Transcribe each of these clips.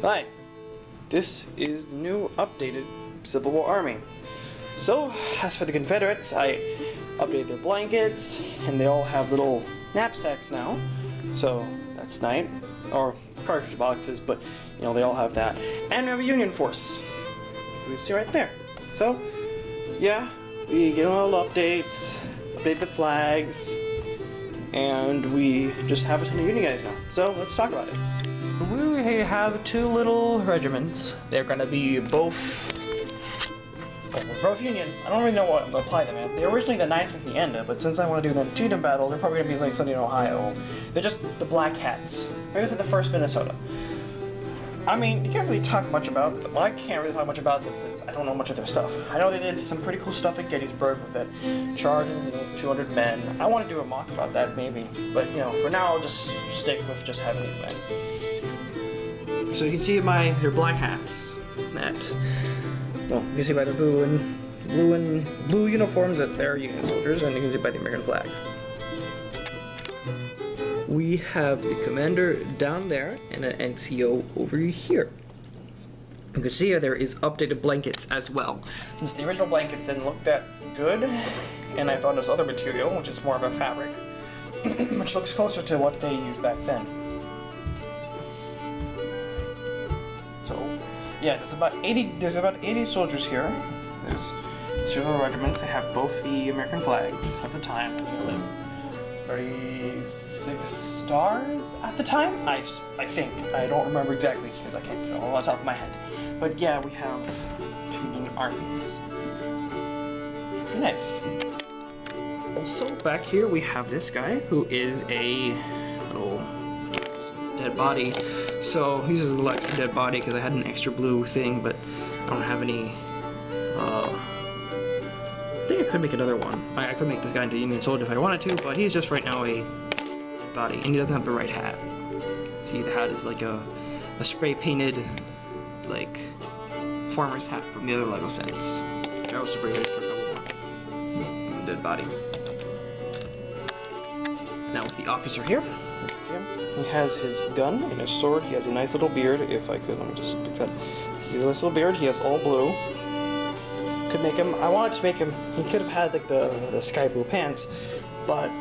Hi, this is the new updated Civil War Army. So, as for the Confederates, I updated their blankets, and they all have little knapsacks now. So, that's nice. Or cartridge boxes, but, you know, they all have that. And we have a Union force. You can see right there. So, yeah, we get all updates, update the flags, and we just have a ton of Union guys now. So, let's talk about it. We have two little regiments. They're gonna be both Union. I don't really know what to apply them at. They're originally the 9th at the end, but since I want to do the Tyrianba'al, they're probably gonna be like something in Ohio. They're just the Black Hats. They're gonna say the 1st Minnesota. I mean, you can't really talk much about them. Well, I can't really talk much about them since I don't know much of their stuff. I know they did some pretty cool stuff at Gettysburg with that charging, you know, 200 men. I want to do a mock about that maybe, but you know, for now I'll just stick with just having these men. So you can see their black hats. You can see by the blue uniforms that they're Union soldiers, and you can see by the American flag. We have the commander down there and an NCO over here. You can see there is updated blankets as well. Since the original blankets didn't look that good, and I found this other material, which is more of a fabric, which looks closer to what they used back then. So, yeah, there's about 80 soldiers here. There's several regiments. They have both the American flags at the time. I think it's like 36 stars at the time. I think. I don't remember exactly because I can't put it all on top of my head. But yeah, we have two Union armies. Pretty nice. Also, back here we have this guy who is a little dead body. So he's just a dead body because I had an extra blue thing, but I don't have any. I think I could make another one. I could make this guy into a Union soldier if I wanted to, but he's just right now a dead body, and he doesn't have the right hat. See, the hat is like a spray painted, like, farmer's hat from the other LEGO sets, which I was super ready for a couple more. He's a dead body. Now with the officer here, see him? He has his gun and his sword. He has a nice little beard. If I could, let me just pick that. He has a nice little beard. He has all blue. Could make him. I wanted to make him. He could have had like the sky blue pants, but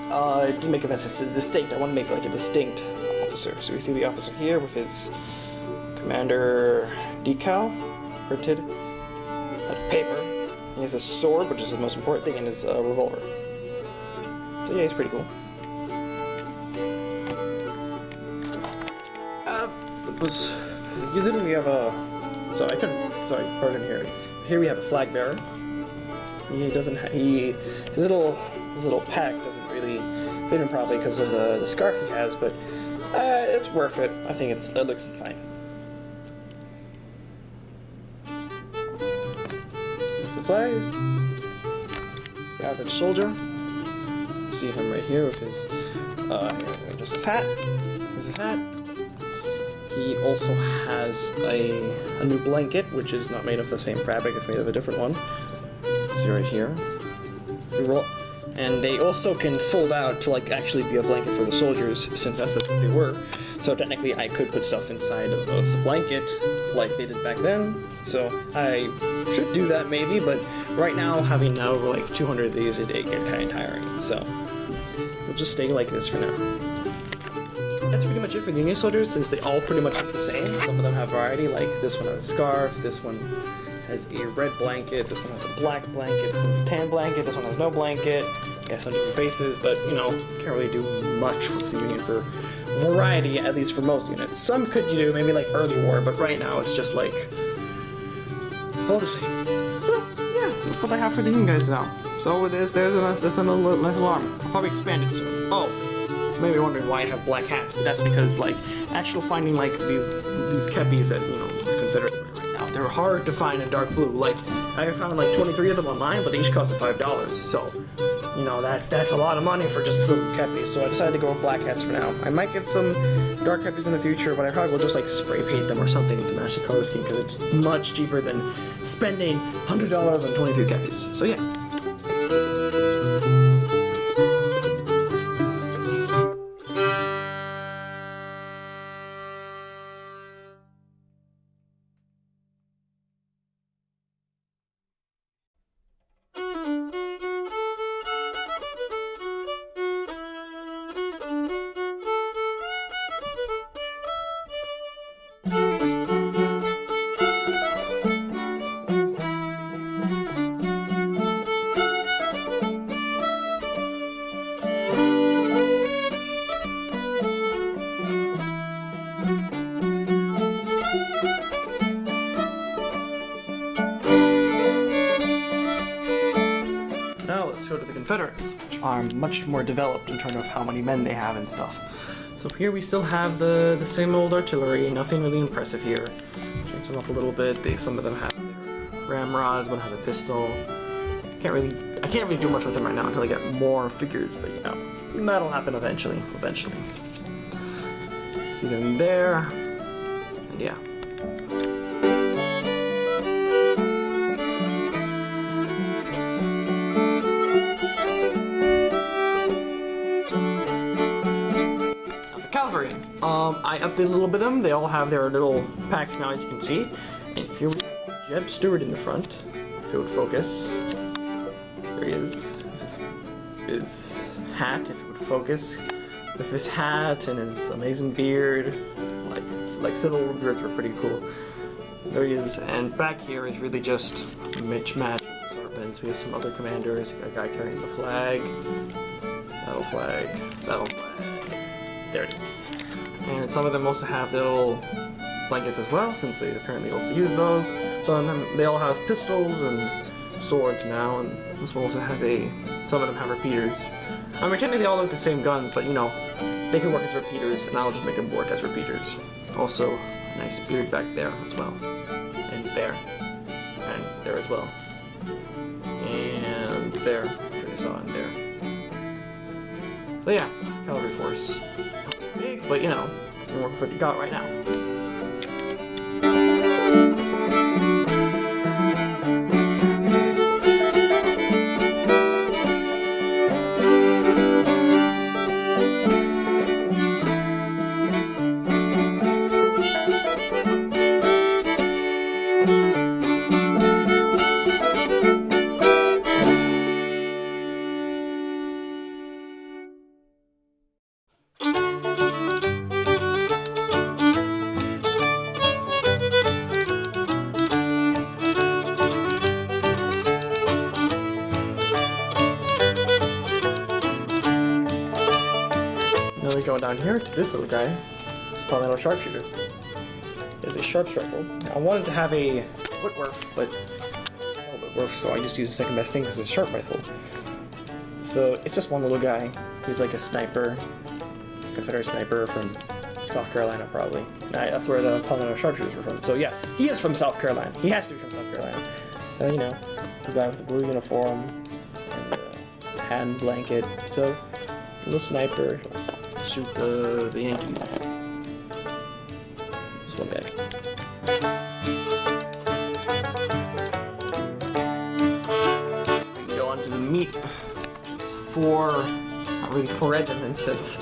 it didn't make him as distinct. I want to make like a distinct officer. So we see the officer here with his commander decal printed out of paper. He has a sword, which is the most important thing, and his revolver. So yeah, he's pretty cool. We have a. Sorry, pardon here. Here we have a flag bearer. He doesn't. His little pack doesn't really fit him probably because of the scarf he has, but it's worth it. I think it looks fine. There's the flag. The average soldier. See him right here with his just his hat. Here's his hat. He also has a new blanket, which is not made of the same fabric, it's made of a different one. See right here. And they also can fold out to like actually be a blanket for the soldiers, since that's what they were. So technically I could put stuff inside of the blanket like they did back then. So I should do that maybe, but right now having over like 200 of these, it get kind of tiring. So we'll just stay like this for now. That's pretty much it for the Union soldiers, since they all pretty much look the same. Some of them have variety, like this one has a scarf, this one has a red blanket, this one has a black blanket, this one has a tan blanket, this one has no blanket. Yeah, some different faces, but you know, can't really do much with the Union for variety, at least for most units. Some could do maybe like early war, but right now it's just like all the same. So yeah, that's what I have for the Union guys now. So with this, there's a nice little army. I'll probably expand it soon. Oh. Maybe wondering why I have black hats, but that's because like finding like these kepis that these Confederate wear right now, they're hard to find in dark blue. Like I found like 23 of them online, but they each cost $5. So that's a lot of money for just some kepis. So I decided to go with black hats for now. I might get some dark kepis in the future, but I probably will just like spray paint them or something to match the color scheme because it's much cheaper than spending $100 on 23 kepis. So yeah. Confederates, which are much more developed in terms of how many men they have and stuff. So here we still have the same old artillery, nothing really impressive here. Change them up a little bit. Some of them have their ramrods, one has a pistol. I can't really do much with them right now until I get more figures, but you know, that'll happen eventually. See them there, and yeah. Cavalry. I updated a little bit of them. They all have their little packs now, as you can see. And here we have Jeb Stewart in the front. If it would focus. There he is. His hat, if it would focus. With his hat and his amazing beard. Like his little beards were pretty cool. There he is. And back here is really just Mitch Match assortments. We have some other commanders. We got a guy carrying the flag. That'll flag. There it is. And some of them also have little blankets as well, since they apparently also use those. Some of them, they all have pistols and swords now, and this one also has some of them have repeaters. I mean, technically they all look the same gun, but you know, they can work as repeaters, and I'll just make them work as repeaters. Also, a nice beard back there as well. And there as well. And there, I saw in there. So yeah, it's a cavalry force. Big, but you know, you work with what you got right now. Now we go down here to this little guy, Confederate sharpshooter. There's a sharps rifle. I wanted to have a Whitworth, but it's not Whitworth, so I just used the second best thing because it's a sharp rifle. So it's just one little guy. He's like a sniper, Confederate sniper from South Carolina, probably. That's where the Confederate sharpshooters were from. So yeah, he is from South Carolina. He has to be from South Carolina. So you know, the guy with the blue uniform and the hand blanket. So little sniper. Shoot the Yankees. Just one guy. We go on to the meat. It's not really four regiments, since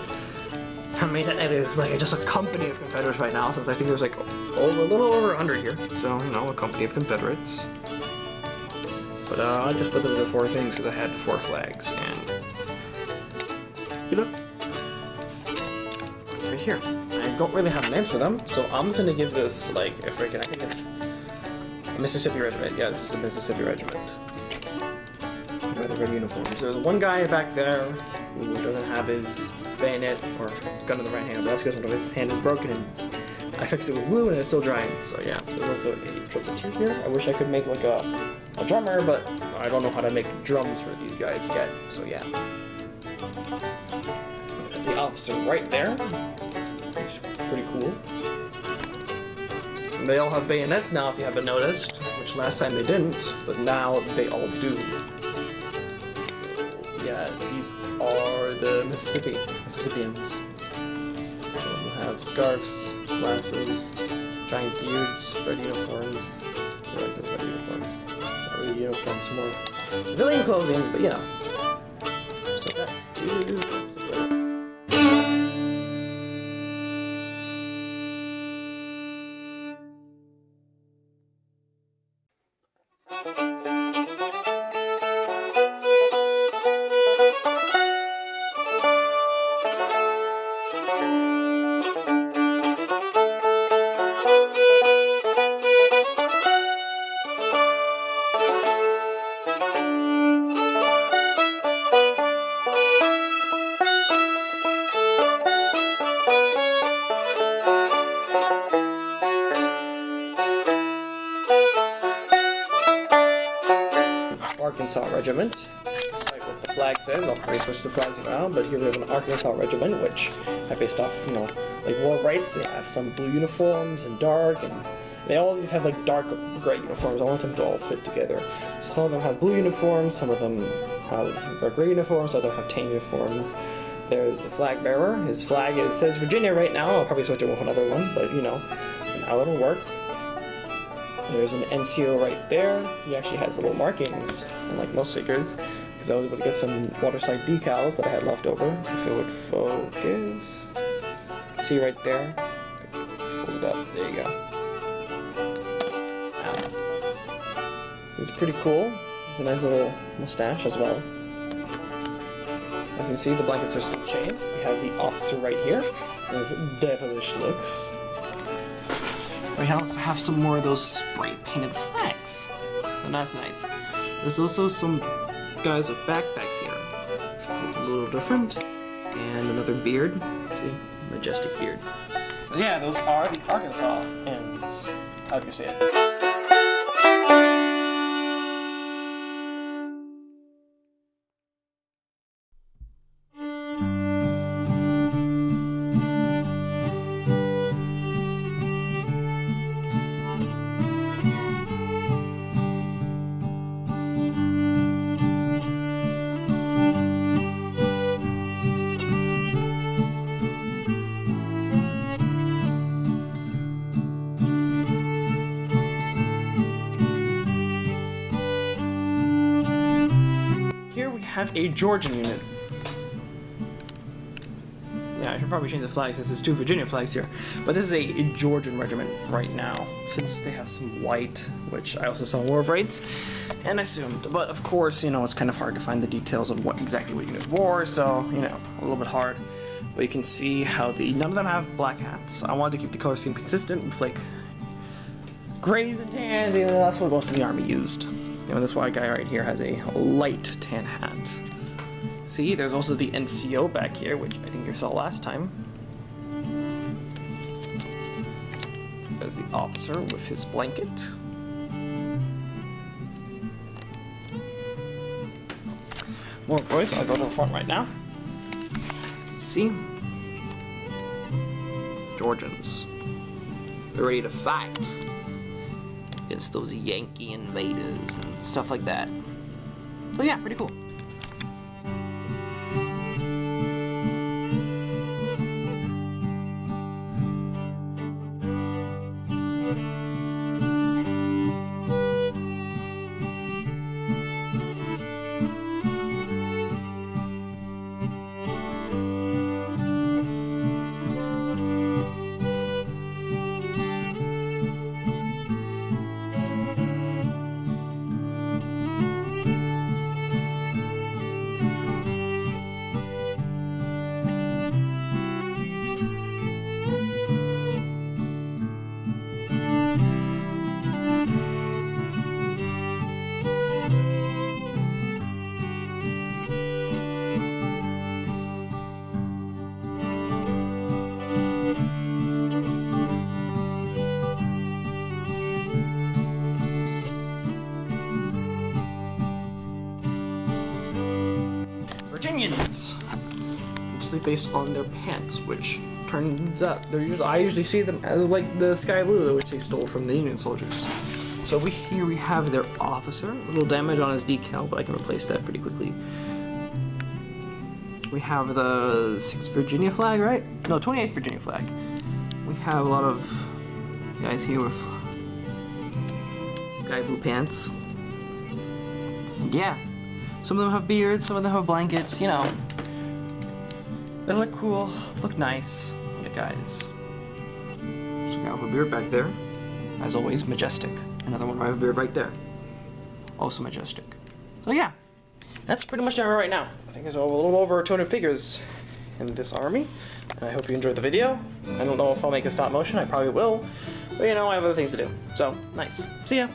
I mean it is like just a company of Confederates right now, since I think there's like a little over 100 here. So, you know, a company of Confederates. But I just put the four things because I had 4 flags, and you know, right here. I don't really have names for them, so I'm just gonna give this like I think it's a Mississippi regiment. Yeah, this is a Mississippi regiment. With the red uniforms. There's one guy back there who doesn't have his bayonet or gun in the right hand, but that's because one of his hand is broken and I fixed it with glue and it's still drying. So yeah, there's also a trumpeter here. I wish I could make like a drummer, but I don't know how to make drums for these guys yet. So yeah. The officer right there. It's pretty cool. And they all have bayonets now, if you haven't noticed, which last time they didn't, but now they all do. Yeah, these are the Mississippians. So we'll have scarves, glasses, giant beards, red uniforms. I like those red uniforms. Not really uniforms, more civilian clothing, but you know. So that is this. Arkansas regiment, despite what the flag says. I'll probably switch the flags around, but here we have an Arkansas regiment, which I based off, you know, like war rights. They have some blue uniforms and dark, and they all these have like dark gray uniforms. I want them to all fit together. So some of them have blue uniforms, some of them have gray uniforms, some of them have tan uniforms. There's the flag bearer. His flag says Virginia right now. I'll probably switch it with another one, but you know, now it'll work. There's an NCO right there. He actually has little markings, unlike most figures, because I was able to get some waterside decals that I had left over. If it would focus. See right there? Fold it up. There you go. It's pretty cool. There's a nice little mustache as well. As you can see, the blankets are still chained. We have the officer right here. His devilish looks. We also have some more of those spray painted flags. So that's nice. There's also some guys with backpacks here. A little different. And another beard. See? Majestic beard. But yeah, those are the Arkansas ends. How do you say it? Here we have a Georgian unit. Yeah, I should probably change the flag since there's two Virginia flags here. But this is a Georgian regiment right now, since they have some white, which I also saw in War of Rights, and I assumed. But of course, you know, it's kind of hard to find the details of what unit wore, so, you know, a little bit hard. But you can see how none of them have black hats. I wanted to keep the color scheme consistent with, like, grays and tans, and that's what most of the Army used. You know, this white guy right here has a light tan hat. See, there's also the NCO back here, which I think you saw last time. There's the officer with his blanket. More boys, I'll go to the front right now. Let's see. Georgians. They're ready to fight against those Yankee invaders and stuff like that. So yeah, pretty cool. Virginians, mostly based on their pants, which turns out I usually see them as like the sky blue, which they stole from the Union soldiers. So here we have their officer. A little damage on his decal, but I can replace that pretty quickly. We have the 6th Virginia flag, right? No, 28th Virginia flag. We have a lot of guys here with sky blue pants. And yeah. Some of them have beards, some of them have blankets, you know. They look cool, look nice. The guys. So we have a beard back there. As always, majestic. Another one, I have a beard right there. Also majestic. So yeah, that's pretty much the army right now. I think there's a little over 200 figures in this army. And I hope you enjoyed the video. I don't know if I'll make a stop motion, I probably will. But you know, I have other things to do. So, nice. See ya!